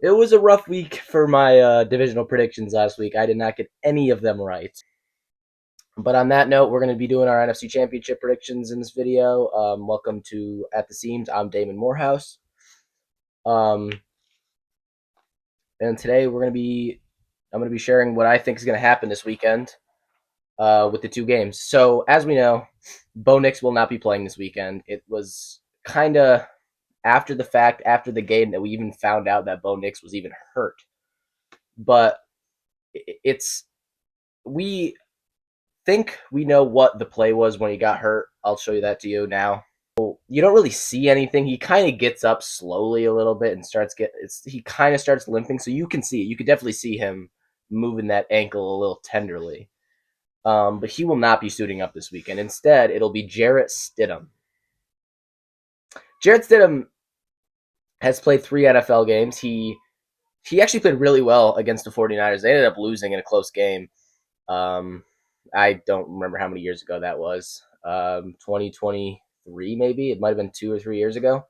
It was a rough week for my divisional predictions last week. I did not get any of them right. But on that note, we're going to be doing our NFC Championship predictions in this video. Welcome to At the Seams. I'm Damon Morehouse. Um, and today I'm going to be sharing what I think is going to happen this weekend with the two games. So as we know, Bo Nix will not be playing this weekend. It was kind of after the fact, after the game, that we even found out that Bo Nix was even hurt. But it's we think we know what the play was when he got hurt. I'll show you that to you now. You don't really see anything. He kind of gets up slowly a little bit and he kind of starts limping, so you can see it. You could definitely see him moving that ankle a little tenderly. But he will not be suiting up this weekend. Instead, it'll be Jarrett Stidham. Jarrett Stidham has played 3 NFL games. He actually played really well against the 49ers. They ended up losing in a close game. I don't remember how many years ago that was. 2023 maybe. It might have been 2 or 3 years ago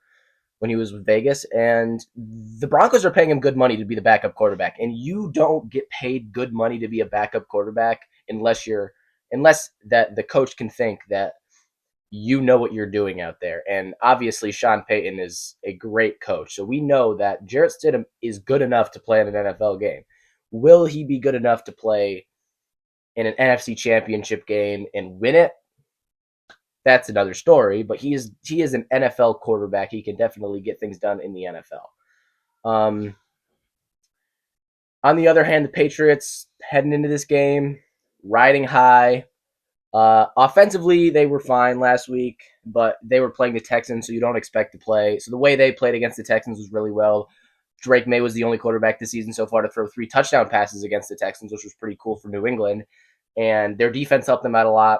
when he was with Vegas. And the Broncos are paying him good money to be the backup quarterback. And you don't get paid good money to be a backup quarterback unless that the coach can think that you know what you're doing out there. And obviously, Sean Payton is a great coach. So we know that Jarrett Stidham is good enough to play in an NFL game. Will he be good enough to play in an NFC Championship game and win it? That's another story. But he is an NFL quarterback. He can definitely get things done in the NFL. On the other hand, the Patriots heading into this game, riding high. Offensively, they were fine last week, but they were playing the Texans, so you don't expect to play. So the way they played against the Texans was really well. Drake May was the only quarterback this season so far to throw 3 touchdown passes against the Texans, which was pretty cool for New England. And their defense helped them out a lot.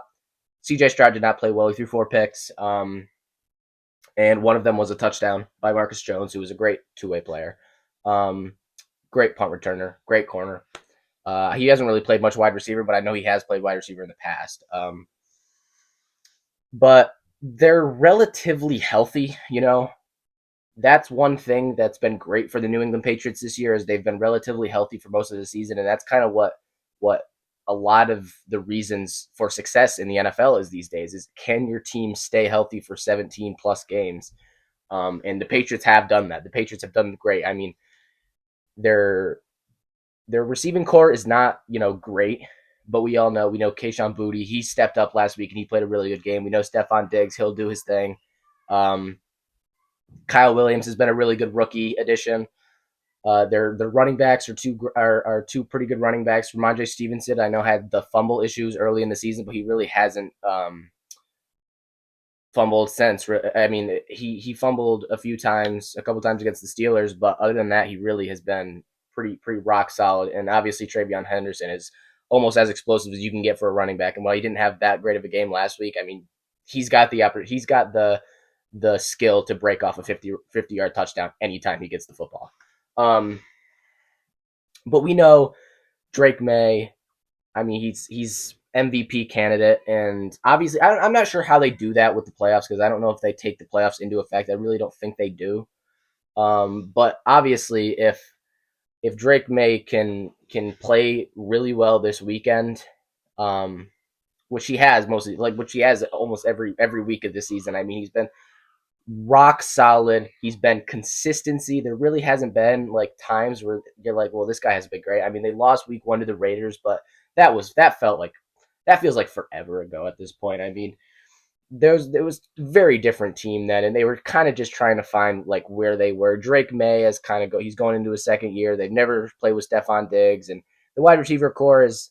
CJ Stroud did not play well. He threw 4 picks, and one of them was a touchdown by Marcus Jones, who was a great two-way player. Great punt returner, great corner. He hasn't really played much wide receiver, but I know he has played wide receiver in the past. But they're relatively healthy, you know. That's one thing that's been great for the New England Patriots this year is they've been relatively healthy for most of the season, and that's kind of what a lot of the reasons for success in the NFL is these days is can your team stay healthy for 17 plus games? And the Patriots have done that. The Patriots have done great. I mean, their their receiving core is not, great, but we know Kayshon Boutte, he stepped up last week and he played a really good game. We know Stephon Diggs, he'll do his thing. Um, Kyle Williams has been a really good rookie addition. Their running backs are two pretty good running backs. Ramondre Stevenson, I know, had the fumble issues early in the season, but he really hasn't fumbled since. I mean, he fumbled a couple times against the Steelers, but other than that, he really has been pretty rock solid. And obviously, TreVeyon Henderson is almost as explosive as you can get for a running back. And while he didn't have that great of a game last week, I mean, he's got the skill to break off a 50-yard touchdown anytime he gets the football. Um, but we know Drake May. I mean, he's MVP candidate, and obviously, I'm not sure how they do that with the playoffs because I don't know if they take the playoffs into effect. I really don't think they do. But obviously, if Drake May can play really well this weekend, which he has which he has almost every week of this season. I mean, he's been rock solid. He's been consistency. There really hasn't been like times where you're like, well, this guy has been great. I mean, they lost week 1 to the Raiders, but that feels like forever ago at this point. I mean, there was a very different team then, and they were kind of just trying to find like where they were. Drake May has he's going into his second year. They've never played with Stephon Diggs, and the wide receiver core is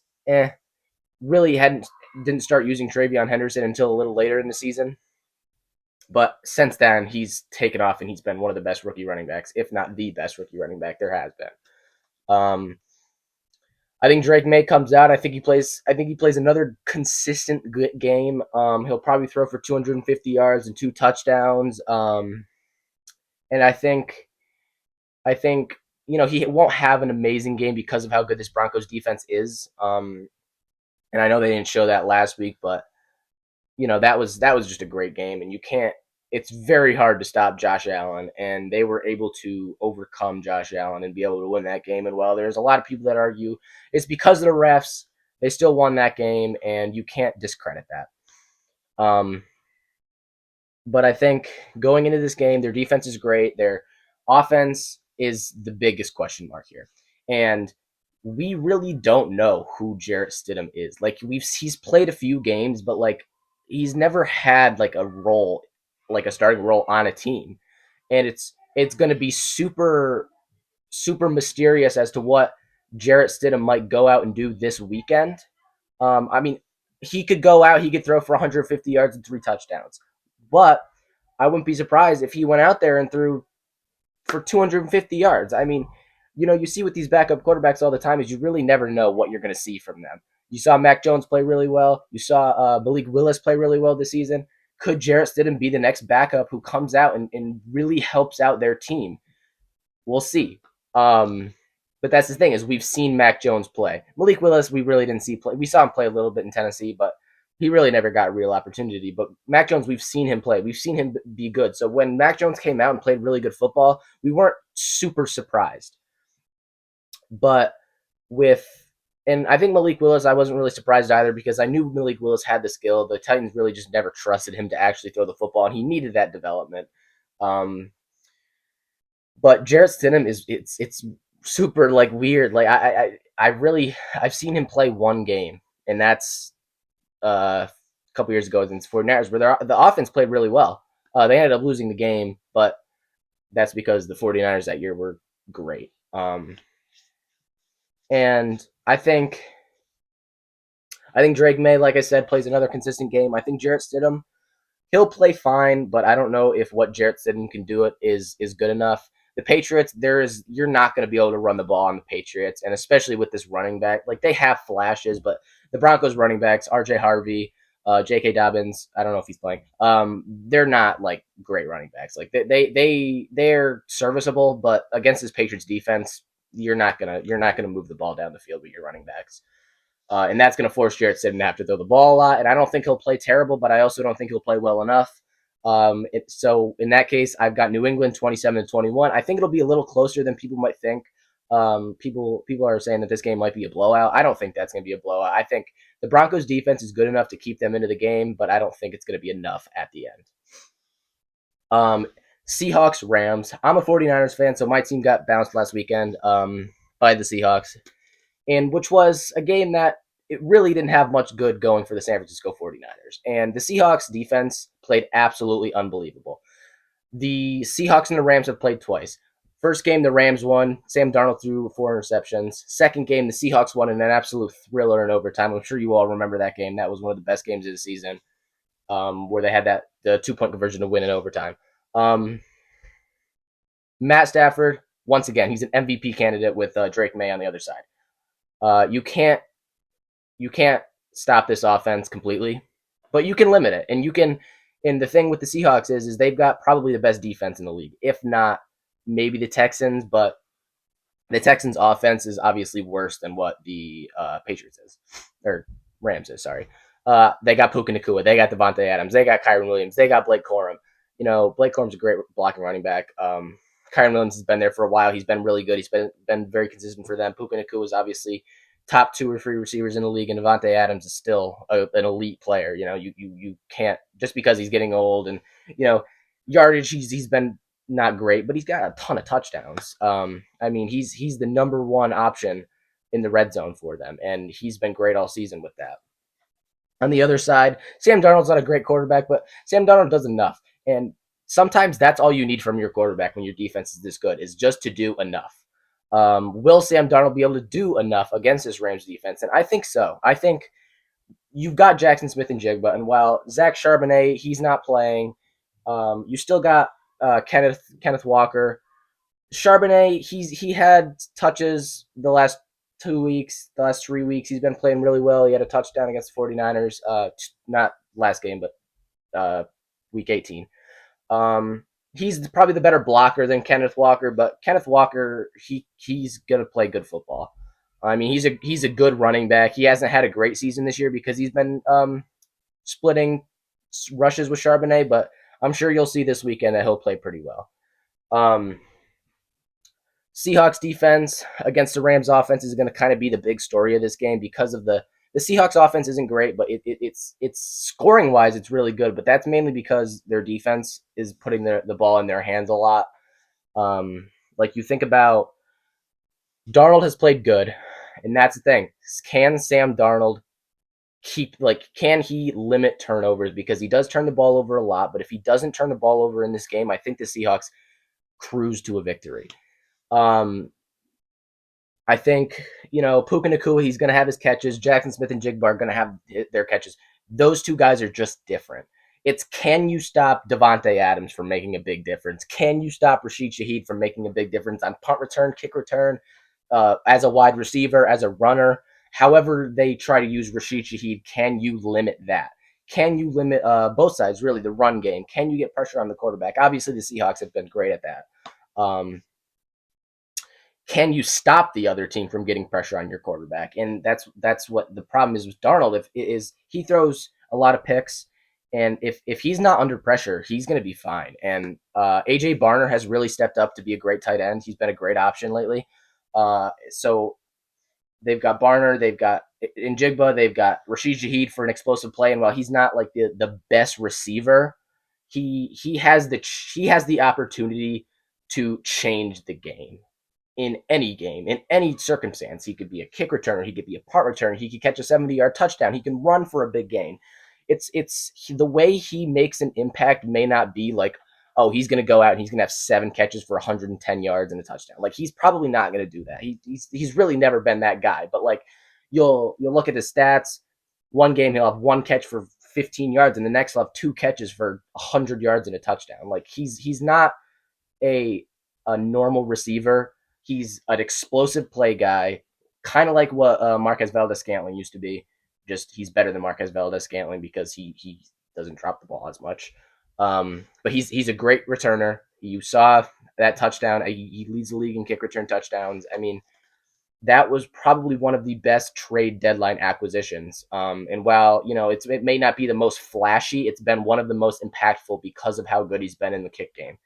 really didn't start using TreVeyon Henderson until a little later in the season. But since then, he's taken off and he's been one of the best rookie running backs, if not the best rookie running back there has been. I think Drake May comes out. I think he plays another consistent good game. He'll probably throw for 250 yards and 2 touchdowns. And I think he won't have an amazing game because of how good this Broncos defense is. And I know they didn't show that last week, but that was just a great game, and you can't it's very hard to stop Josh Allen, and they were able to overcome Josh Allen and be able to win that game. And while there's a lot of people that argue it's because of the refs, they still won that game, and you can't discredit that. But I think going into this game, their defense is great. Their offense is the biggest question mark here. And we really don't know who Jarrett Stidham is. Like he's played a few games, but like he's never had like a role, like a starting role on a team. And it's going to be super mysterious as to what Jarrett Stidham might go out and do this weekend. I mean, he could go out, he could throw for 150 yards and 3 touchdowns. But I wouldn't be surprised if he went out there and threw for 250 yards. I mean, you see with these backup quarterbacks all the time is you really never know what you're going to see from them. You saw Mac Jones play really well. You saw Malik Willis play really well this season. Could Jarrett Stidham be the next backup who comes out and really helps out their team? We'll see. But that's the thing is we've seen Mac Jones play. Malik Willis, we really didn't see play. We saw him play a little bit in Tennessee, but he really never got a real opportunity. But Mac Jones, we've seen him play. We've seen him be good. So when Mac Jones came out and played really good football, we weren't super surprised. But with and I think Malik Willis, I wasn't really surprised either because I knew Malik Willis had the skill. The Titans really just never trusted him to actually throw the football, and he needed that development. But Jarrett Stidham it's super like weird. Like I've seen him play one game, and that's a couple years ago against 49ers, where the offense played really well. They ended up losing the game, but that's because the 49ers that year were great. And I think Drake May, like I said, plays another consistent game. I think Jarrett Stidham, he'll play fine, but I don't know if what Jarrett Stidham can do is good enough. The Patriots, you're not going to be able to run the ball on the Patriots, and especially with this running back, like they have flashes, but the Broncos running backs, R.J. Harvey, J.K. Dobbins, I don't know if he's playing. They're not like great running backs. Like they're serviceable, but against this Patriots defense, you're not gonna move the ball down the field with your running backs. And that's going to force Jarrett Stidham to have to throw the ball a lot. And I don't think he'll play terrible, but I also don't think he'll play well enough. So in that case, I've got New England 27-21. I think it'll be a little closer than people might think. People are saying that this game might be a blowout. I don't think that's going to be a blowout. I think the Broncos defense is good enough to keep them into the game, but I don't think it's going to be enough at the end. Seahawks Rams. I'm a 49ers fan, so my team got bounced last weekend by the Seahawks, and which was a game that it really didn't have much good going for the San Francisco 49ers. And the Seahawks defense played absolutely unbelievable. The Seahawks and the Rams have played twice. First game, the Rams won. Sam Darnold threw 4 interceptions. Second game, the Seahawks won in an absolute thriller in overtime. I'm sure you all remember that game. That was one of the best games of the season, where they had the 2-point conversion to win in overtime. Matt Stafford, once again, he's an MVP candidate with Drake May on the other side. You can't stop this offense completely, but you can limit it, and you can. And the thing with the Seahawks is they've got probably the best defense in the league, if not maybe the Texans. But the Texans' offense is obviously worse than what the Patriots is, or Rams is. Sorry, they got Puka Nacua, they got Devontae Adams, they got Kyren Williams, they got Blake Corum. Blake Corum's a great blocking running back. Kyren Williams has been there for a while. He's been really good. He's been very consistent for them. Puka Nacua is obviously top 2 or 3 receivers in the league, and Devontae Adams is still an elite player. You can't, just because he's getting old and yardage, he's been not great, but he's got a ton of touchdowns. I mean, he's the number 1 option in the red zone for them, and he's been great all season with that. On the other side, Sam Darnold's not a great quarterback, but Sam Darnold does enough, and sometimes that's all you need from your quarterback when your defense is this good, is just to do enough. Will Sam Darnold be able to do enough against this Rams defense? And I think so. I think you've got Jackson Smith and Jigba, and while Zach Charbonnet, he's not playing, you still got Kenneth Walker. Charbonnet, he had touches the last 2 weeks, the last 3 weeks. He's been playing really well. He had a touchdown against the 49ers, not last game, but week 18. He's probably the better blocker than Kenneth Walker, but Kenneth Walker, he's gonna play good football. I mean, he's a good running back. He hasn't had a great season this year because he's been splitting rushes with Charbonnet, but I'm sure you'll see this weekend that he'll play pretty well. Um, Seahawks defense against the Rams offense is going to kind of be the big story of this game because of the Seahawks offense isn't great, but it's scoring wise it's really good, but that's mainly because their defense is putting the ball in their hands a lot. Like you think about Darnold has played good, and that's the thing. Can Sam Darnold can he limit turnovers, because he does turn the ball over a lot, but if he doesn't turn the ball over in this game, I think the Seahawks cruise to a victory. Um, I think, Puka Nacua, he's going to have his catches. Jackson Smith and Jigba are going to have their catches. Those two guys are just different. It's, can you stop Devontae Adams from making a big difference? Can you stop Rashid Shaheed from making a big difference on punt return, kick return, as a wide receiver, as a runner? However they try to use Rashid Shaheed, can you limit that? Can you limit both sides, really, the run game? Can you get pressure on the quarterback? Obviously, the Seahawks have been great at that. Can you stop the other team from getting pressure on your quarterback? And that's what the problem is with Darnold. If it is, he throws a lot of picks, and if he's not under pressure, he's going to be fine. And AJ Barner has really stepped up to be a great tight end. He's been a great option lately. So they've got Barner, they've got in Jigba, they've got Rashid Shaheed for an explosive play. And while he's not like the best receiver, he has the opportunity to change the game, in any circumstance. He could be a kick returner, he could be a punt returner, he could catch a 70-yard touchdown, he can run for a big gain. The way he makes an impact may not be like, oh, he's going to go out and he's going to have 7 catches for 110 yards and a touchdown. Like, he's probably not going to do that. He's really never been that guy. But like, you'll look at his stats. One game he'll have 1 catch for 15 yards, and the next he'll have 2 catches for 100 yards and a touchdown. Like, he's not a normal receiver. He's an explosive play guy, kind of like what Marquez Valdes-Scantling used to be. Just he's better than Marquez Valdes-Scantling because he doesn't drop the ball as much. But he's a great returner. You saw that touchdown. He leads the league in kick return touchdowns. I mean, that was probably one of the best trade deadline acquisitions. And while it may not be the most flashy, it's been one of the most impactful because of how good he's been in the kick game.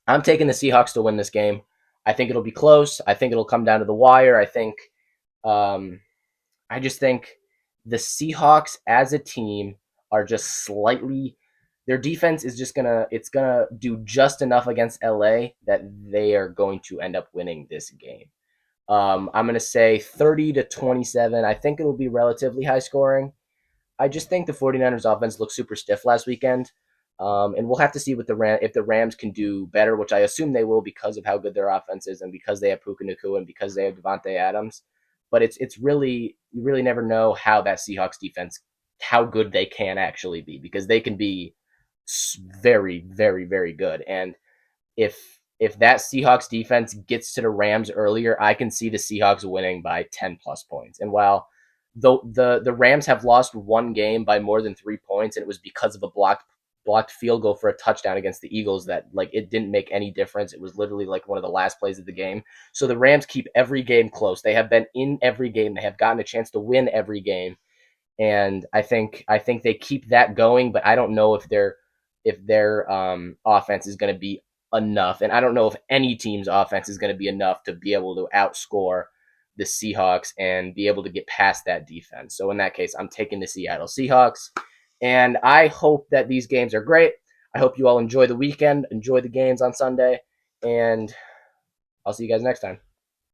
I'm taking the Seahawks to win this game. I think it'll be close. I think it'll come down to the wire. Um, I just think the Seahawks as a team are just slightly. Their defense is just gonna do just enough against LA that they are going to end up winning this game. I'm gonna say 30-27. I think it'll be relatively high scoring. I just think the 49ers offense looked super stiff last weekend. And we'll have to see what if the Rams can do better, which I assume they will because of how good their offense is and because they have Puka Nacua and because they have Devontae Adams. But it's really, you really never know how that Seahawks defense, how good they can actually be, because they can be very, very, very good. And if that Seahawks defense gets to the Rams earlier, I can see the Seahawks winning by 10 plus points. And while the Rams have lost one game by more than 3 points, and it was because of a blocked field goal for a touchdown against the Eagles that, like, it didn't make any difference. It was literally like one of the last plays of the game. So the Rams keep every game close. They have been in every game. They have gotten a chance to win every game. And I think they keep that going, but I don't know if their offense is going to be enough. And I don't know if any team's offense is going to be enough to be able to outscore the Seahawks and be able to get past that defense. So in that case, I'm taking the Seattle Seahawks. And I hope that these games are great. I hope you all enjoy the weekend, enjoy the games on Sunday, and I'll see you guys next time.